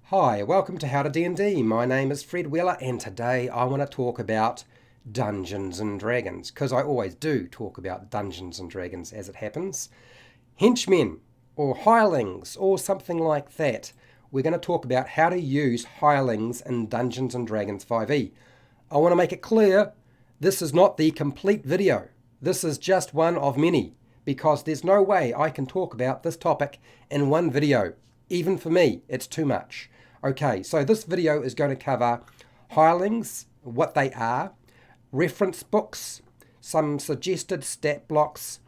Hi, welcome to HowtoDandD. My name is Fred Wheeler and today I want to talk about Dungeons and Dragons, because I always do talk about Dungeons and Dragons as it happens. Henchmen or hirelings or something like that. We're going to talk about how to use hirelings in Dungeons and Dragons 5e. I want to make it clear, this is not the complete video. This is just one of many, because there's no way I can talk about this topic in one video. Even for me, it's too much. Okay, so this video is going to cover hirelings, what they are, reference books, some suggested stat blocks,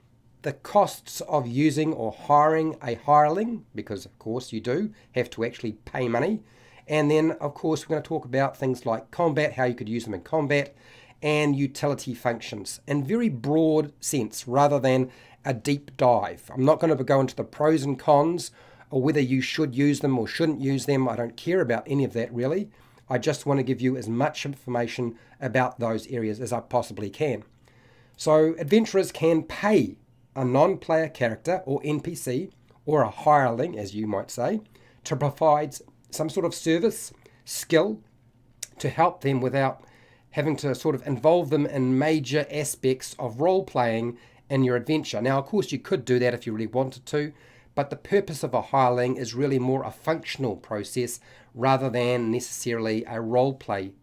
the costs of using or hiring a hireling, because of course you do have to actually pay money, and then of course we're going to talk about things like combat, how you could use them in combat, and utility functions in very broad sense rather than a deep dive. I'm not going to go into the pros and cons or whether you should use them or shouldn't use them. I don't care about any of that really. I just want to give you as much information about those areas as I possibly can. So adventurers can pay a non-player character or NPC or a hireling, as you might say, to provide some sort of service, skill, to help them without having to sort of involve them in major aspects of role-playing in your adventure. Now, of course, you could do that if you really wanted to, but the purpose of a hireling is really more a functional process rather than necessarily a role-play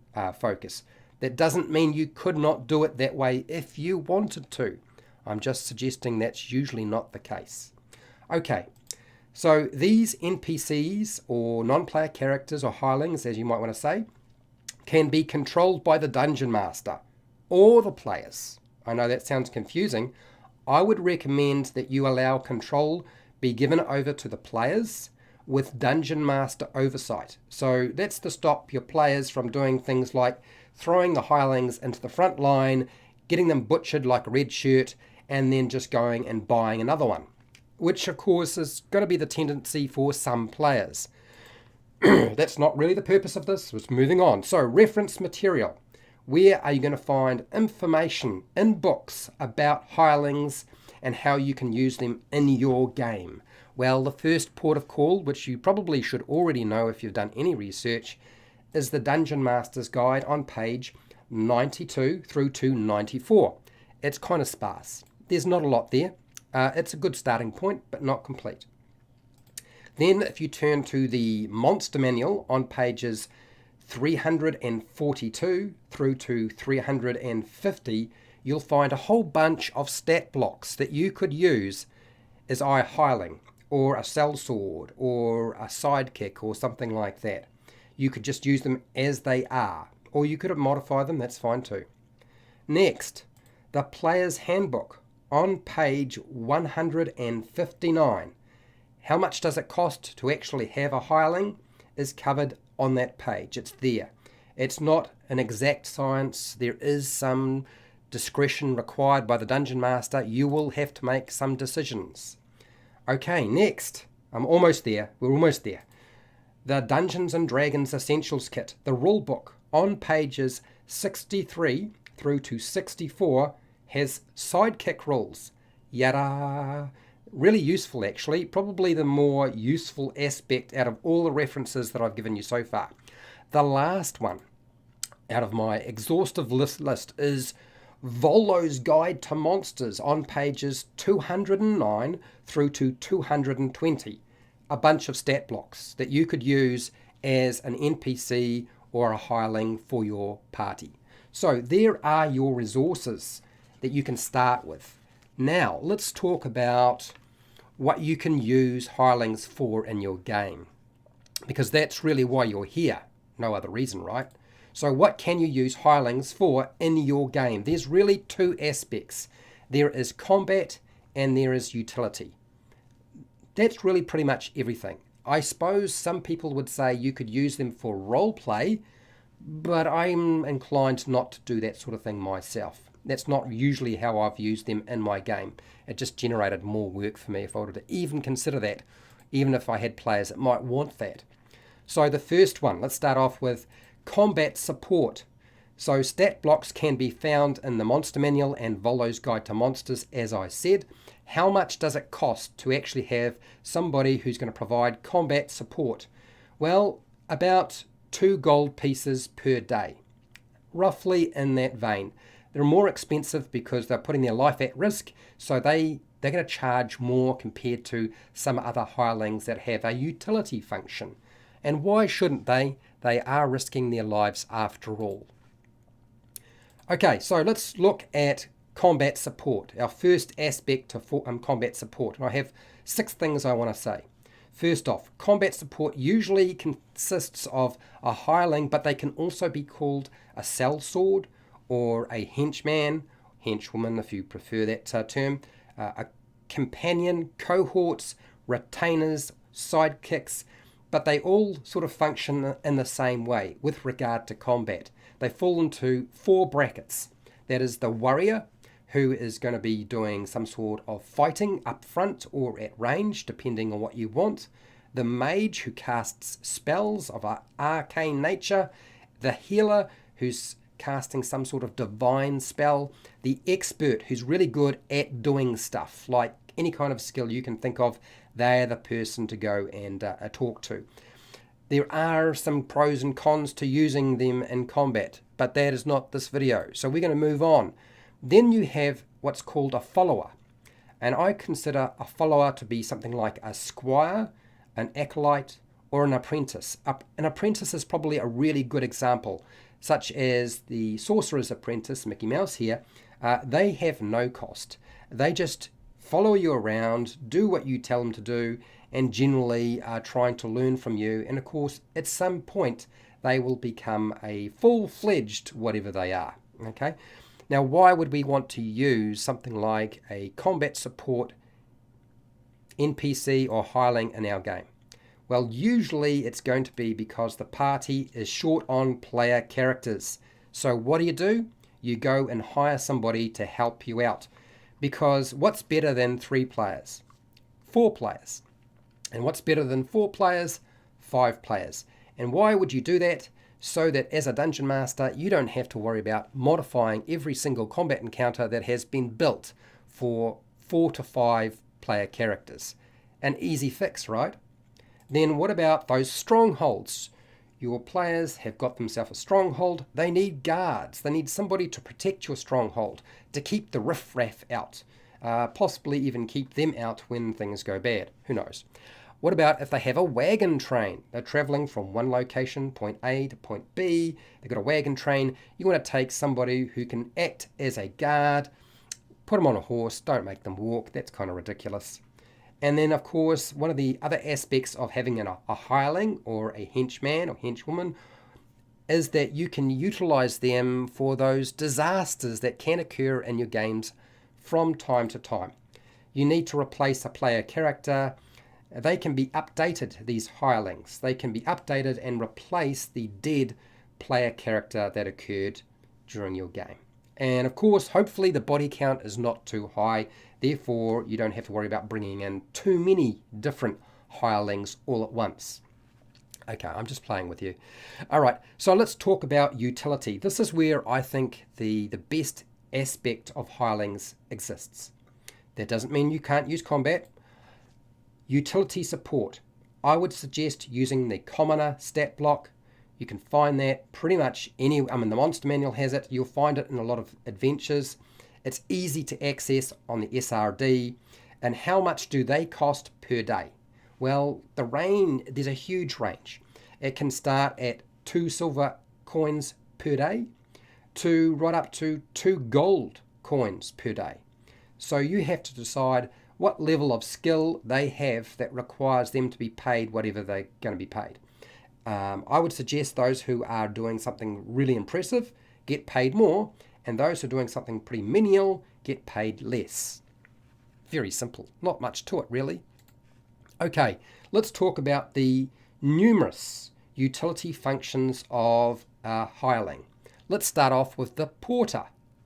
focus. That doesn't mean you could not do it that way if you wanted to. I'm just suggesting that's usually not the case. Okay, so these NPCs or non-player characters or hirelings, as you might want to say, can be controlled by the dungeon master or the players. I know that sounds confusing. I would recommend that you allow control be given over to the players with dungeon master oversight. So that's to stop your players from doing things like throwing the hirelings into the front line, getting them butchered like a red shirt, and then just going and buying another one, which of course is going to be the tendency for some players. That's not really the purpose of this. It's moving on. So reference material. Where are you going to find information in books about hirelings and how you can use them in your game? Well, the first port of call, which you probably should already know if you've done any research, is the Dungeon Master's Guide on page 92 through to 94. It's kind of sparse. There's not a lot there. It's a good starting point, but not complete. Then if you turn to the Monster Manual on pages 342 through to 350, you'll find a whole bunch of stat blocks that you could use as a hireling or a sellsword or a sidekick or something like that. You could just use them as they are, or you could modify them, that's fine too. Next, the Player's Handbook on page 159. How much does it cost to actually have a hireling is covered on that page. It's there. It's not an exact science. There is some discretion required by the Dungeon Master. You will have to make some decisions. Okay, next. I'm almost there. We're almost there. The Dungeons and Dragons Essentials Kit, the rule book on pages 63 through to 64 has sidekick rules. Yada! Really useful actually, probably the more useful aspect out of all the references that I've given you so far. The last one out of my exhaustive list is Volo's Guide to Monsters on pages 209 through to 220. A bunch of stat blocks that you could use as an NPC or a hireling for your party. So there are your resources that you can start with. Now, let's talk about what you can use hirelings for in your game, because that's really why you're here. No other reason, right? So what can you use hirelings for in your game? There's really two aspects. There is combat and there is utility. That's really pretty much everything. I suppose some people would say you could use them for role play, but I'm inclined not to do that sort of thing myself. That's not usually how I've used them in my game. It just generated more work for me if I were to even consider that, even if I had players that might want that. So the first one, let's start off with combat support. So stat blocks can be found in the Monster Manual and Volo's Guide to Monsters, as I said. How much does it cost to actually have somebody who's going to provide combat support? Well, about 2 gold pieces per day, roughly in that vein. They're more expensive because they're putting their life at risk, so they're going to charge more compared to some other hirelings that have a utility function. And why shouldn't they? They are risking their lives after all. Okay, so let's look at combat support, our first aspect of combat support. And I have 6 things I want to say. First off, combat support usually consists of a hireling, but they can also be called a sellsword or a henchman, henchwoman if you prefer that term, a companion, cohorts, retainers, sidekicks, but they all sort of function in the same way with regard to combat. They fall into 4 brackets. That is the warrior, who is going to be doing some sort of fighting up front or at range, depending on what you want. The mage, who casts spells of an arcane nature. The healer, who's casting some sort of divine spell. The expert, who's really good at doing stuff, like any kind of skill you can think of, they're the person to go and talk to. There are some pros and cons to using them in combat, but that is not this video, so we're going to move on. Then you have what's called a follower, and I consider a follower to be something like a squire, an acolyte, or an apprentice. An apprentice is probably a really good example, such as the sorcerer's apprentice, Mickey Mouse here. They have no cost. They just follow you around, do what you tell them to do, and generally are trying to learn from you. And of course, at some point, they will become a full-fledged whatever they are. Okay. Now, why would we want to use something like a combat support NPC or hireling in our game? Well, usually it's going to be because the party is short on player characters. So what do? You go and hire somebody to help you out. Because what's better than 3 players? 4 players. And what's better than 4 players? 5 players. And why would you do that? So that as a dungeon master, you don't have to worry about modifying every single combat encounter that has been built for 4 to 5 player characters. An easy fix, right? Then what about those strongholds? Your players have got themselves a stronghold. They need guards. They need somebody to protect your stronghold, to keep the riffraff out, possibly even keep them out when things go bad. Who knows? What about if they have a wagon train? They're traveling from one location, point A to point B. They've got a wagon train. You want to take somebody who can act as a guard, put them on a horse, don't make them walk. That's kind of ridiculous. And then, of course, one of the other aspects of having a hireling or a henchman or henchwoman is that you can utilize them for those disasters that can occur in your games from time to time. You need to replace a player character. They can be updated, these hirelings. They can be updated and replace the dead player character that occurred during your game. And of course, hopefully the body count is not too high. Therefore, you don't have to worry about bringing in too many different hirelings all at once. Okay, I'm just playing with you. All right, so let's talk about utility. This is where I think the best aspect of hirelings exists. That doesn't mean you can't use combat. Utility support. I would suggest using the commoner stat block. You can find that pretty much the Monster Manual has it. You'll find it in a lot of adventures. It's easy to access on the SRD. And how much do they cost per day? Well, there's a huge range. It can start at 2 silver coins per day to right up to 2 gold coins per day. So you have to decide what level of skill they have that requires them to be paid whatever they're going to be paid. I would suggest those who are doing something really impressive get paid more, and those who are doing something pretty menial get paid less. Very simple. Not much to it, really. Okay, let's talk about the numerous utility functions of a hireling. Let's start off with the porter.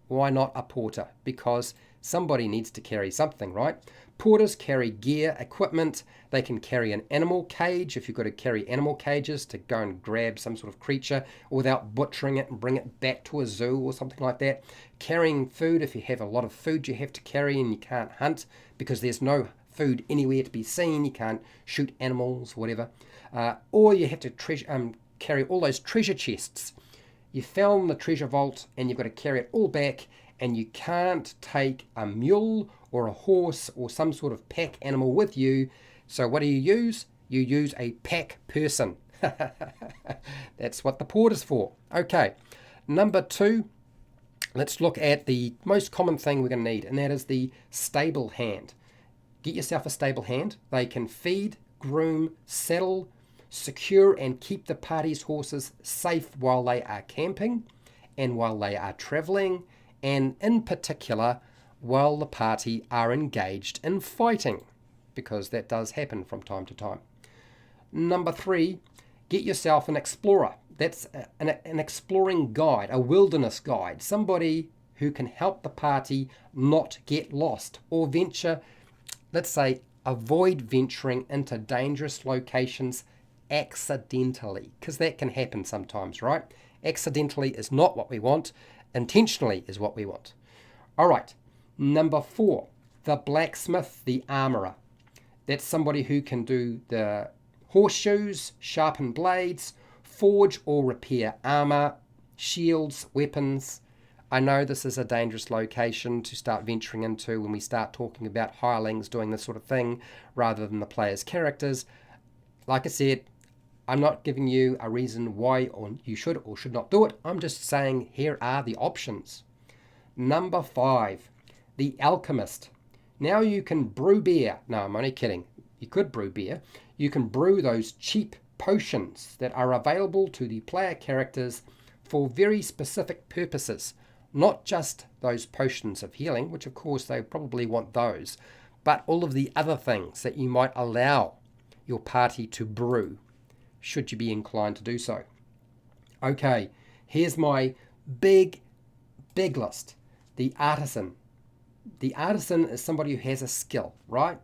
Why not a porter? Because somebody needs to carry something, right? Porters carry gear, equipment. They can carry an animal cage if you've got to carry animal cages to go and grab some sort of creature without butchering it and bring it back to a zoo or something like that. Carrying food if you have a lot of food you have to carry and you can't hunt because there's no food anywhere to be seen. You can't shoot animals, whatever. Or you have to carry all those treasure chests. You found the treasure vault and you've got to carry it all back, and you can't take a mule or a horse or some sort of pack animal with you. So what do you use? You use a pack person. That's what the porter's for. Okay, number 2, let's look at the most common thing we're going to need, and that is the stable hand. Get yourself a stable hand. They can feed, groom, saddle, secure and keep the party's horses safe while they are camping and while they are travelling, and in particular while the party are engaged in fighting, because that does happen from time to time. Number 3, get yourself an explorer. That's an exploring guide, a wilderness guide, somebody who can help the party not get lost or venture, let's say, avoid venturing into dangerous locations accidentally, because that can happen sometimes, right? Accidentally is not what we want. Intentionally is what we want. All right, number 4, the blacksmith, the armorer. That's somebody who can do the horseshoes, sharpen blades, forge or repair armor, shields, weapons. I know this is a dangerous location to start venturing into when we start talking about hirelings doing this sort of thing rather than the player's characters. Like I said, I'm not giving you a reason why you should or should not do it. I'm just saying here are the options. Number 5, the alchemist. Now you can brew beer. No, I'm only kidding. You could brew beer. You can brew those cheap potions that are available to the player characters for very specific purposes. Not just those potions of healing, which of course they probably want those, but all of the other things that you might allow your party to brew, should you be inclined to do so. Okay, here's my big list. The artisan. The artisan is somebody who has a skill, right?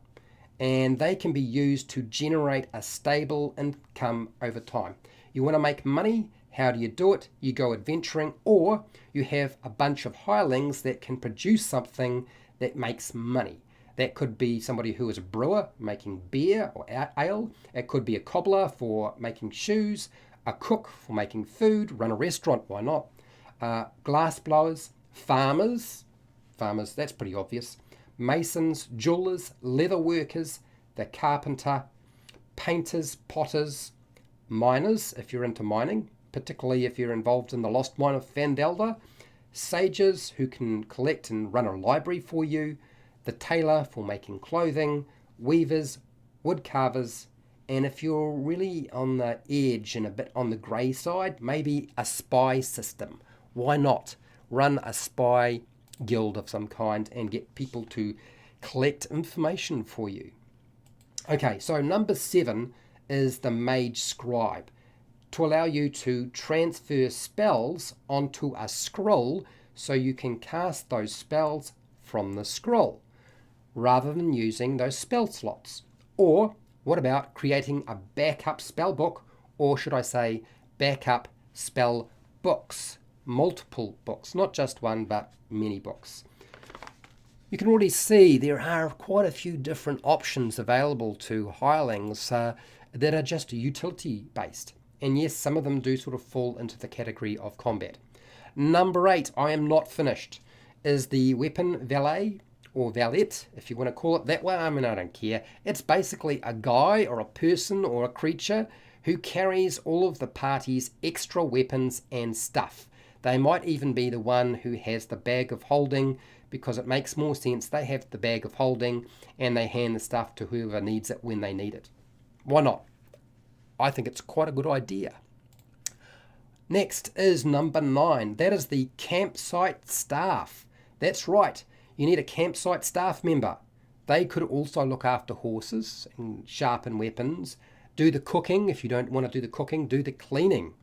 And they can be used to generate a stable income over time. You want to make money? How do you do it? You go adventuring, or you have a bunch of hirelings that can produce something that makes money. That could be somebody who is a brewer making beer or ale. It could be a cobbler for making shoes, a cook for making food, run a restaurant, why not? Glass blowers, farmers, that's pretty obvious. Masons, jewelers, leather workers, the carpenter, painters, potters, miners, if you're into mining, particularly if you're involved in the lost mine of Fandelda, sages who can collect and run a library for you, the tailor for making clothing, weavers, wood carvers, and if you're really on the edge and a bit on the grey side, maybe a spy system. Why not? Run a spy guild of some kind and get people to collect information for you. Okay, so number 7 is the mage scribe, to allow you to transfer spells onto a scroll so you can cast those spells from the scroll rather than using those spell slots. Or what about creating a backup spell book, or should I say backup spell books? Multiple books, not just one, but many books. You can already see there are quite a few different options available to hirelings that are just utility based. And yes, some of them do sort of fall into the category of combat. Number 8, I am not finished, is the weapon valet, or valet, if you want to call it that way. I mean, I don't care. It's basically a guy or a person or a creature who carries all of the party's extra weapons and stuff. They might even be the one who has the bag of holding, because it makes more sense. They have the bag of holding and they hand the stuff to whoever needs it when they need it. Why not? I think it's quite a good idea. Next is number 9. That is the campsite staff. That's right. You need a campsite staff member. They could also look after horses and sharpen weapons, do the cooking if you don't want to do the cooking, do the cleaning,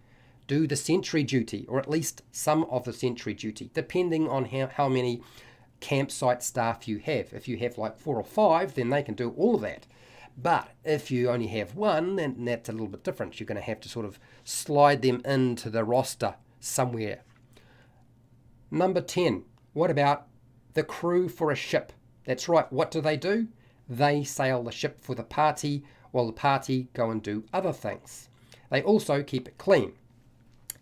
do the sentry duty, or at least some of the sentry duty, depending on how many campsite staff you have. If you have like 4 or 5, then they can do all of that. But if you only have 1, then that's a little bit different. You're going to have to sort of slide them into the roster somewhere. Number 10, what about the crew for a ship? That's right, what do? They sail the ship for the party, while the party go and do other things. They also keep it clean.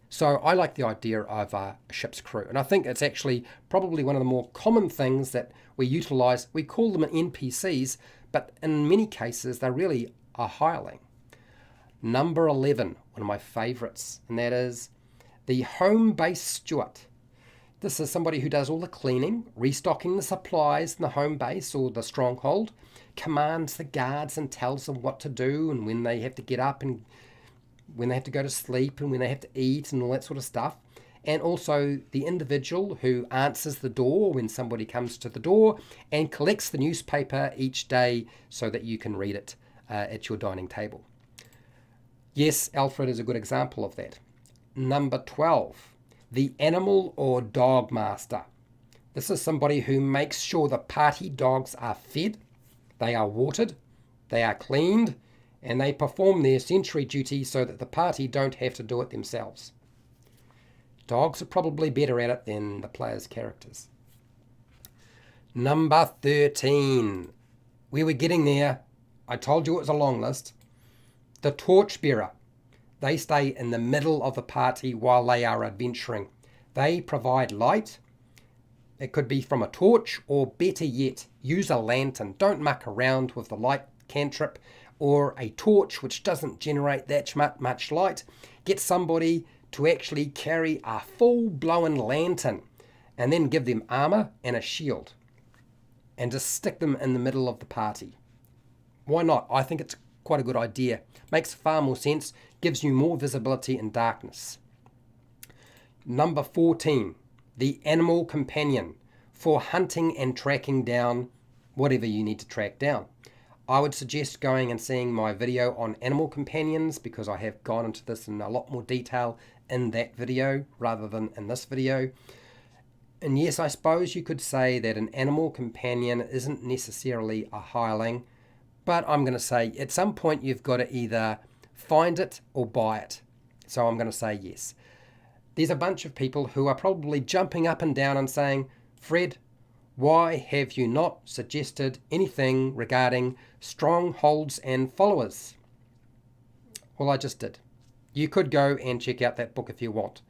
So I like the idea of a ship's crew, and I think it's actually probably one of the more common things that we utilize. We call them NPCs, but in many cases they're really a hireling. Number 11, one of my favorites, and that is the home-based steward. This is somebody who does all the cleaning, restocking the supplies in the home base or the stronghold, commands the guards and tells them what to do and when they have to get up and when they have to go to sleep and when they have to eat and all that sort of stuff. And also the individual who answers the door when somebody comes to the door and collects the newspaper each day so that you can read it at your dining table. Yes, Alfred is a good example of that. Number 12, the animal or dog master. This is somebody who makes sure the party dogs are fed, they are watered, they are cleaned, and they perform their sentry duty so that the party don't have to do it themselves. Dogs are probably better at it than the players' characters. Number 13. We were getting there. I told you it was a long list. The torchbearer. They stay in the middle of the party while they are adventuring. They provide light. It could be from a torch, or better yet, use a lantern. Don't muck around with the light cantrip or a torch which doesn't generate that much light. Get somebody to actually carry a full-blown lantern and then give them armor and a shield and just stick them in the middle of the party. Why not? I think it's quite a good idea. Makes far more sense, gives you more visibility in darkness. Number 14, the animal companion for hunting and tracking down whatever you need to track down. I would suggest going and seeing my video on animal companions because I have gone into this in a lot more detail in that video rather than in this video. And yes, I suppose you could say that an animal companion isn't necessarily a hireling, but I'm going to say at some point you've got to either find it or buy it. So I'm going to say yes. There's a bunch of people who are probably jumping up and down and saying, Fred, why have you not suggested anything regarding strongholds and followers? Well, I just did. You could go and check out that book if you want.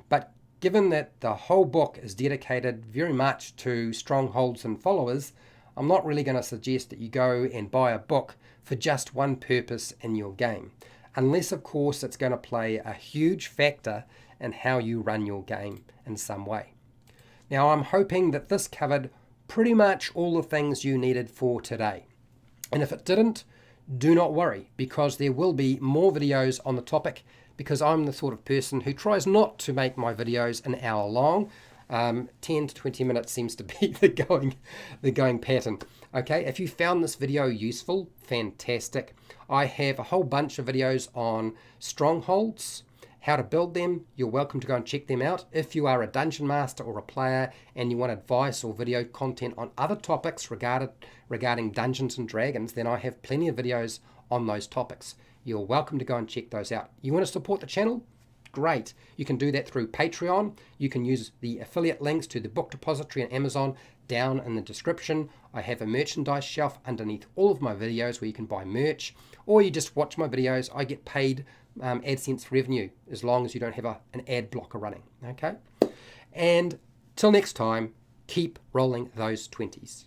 But given that the whole book is dedicated very much to strongholds and followers, I'm not really going to suggest that you go and buy a book for just one purpose in your game. Unless, of course, it's going to play a huge factor in how you run your game in some way. Now, I'm hoping that this covered pretty much all the things you needed for today. And if it didn't, do not worry, because there will be more videos on the topic, because I'm the sort of person who tries not to make my videos an hour long. 10 to 20 minutes seems to be the going pattern. Okay, if you found this video useful, fantastic. I have a whole bunch of videos on strongholds, how to build them. You're welcome to go and check them out. If you are a dungeon master or a player and you want advice or video content on other topics regarding Dungeons and Dragons, then I have plenty of videos on those topics. You're welcome to go and check those out. You want to support the channel? Great. You can do that through Patreon. You can use the affiliate links to the book depository and Amazon down in the description. I have a merchandise shelf underneath all of my videos where you can buy merch, or you just watch my videos. I get paid AdSense revenue as long as you don't have an ad blocker running. Okay? And till next time, keep rolling those 20s.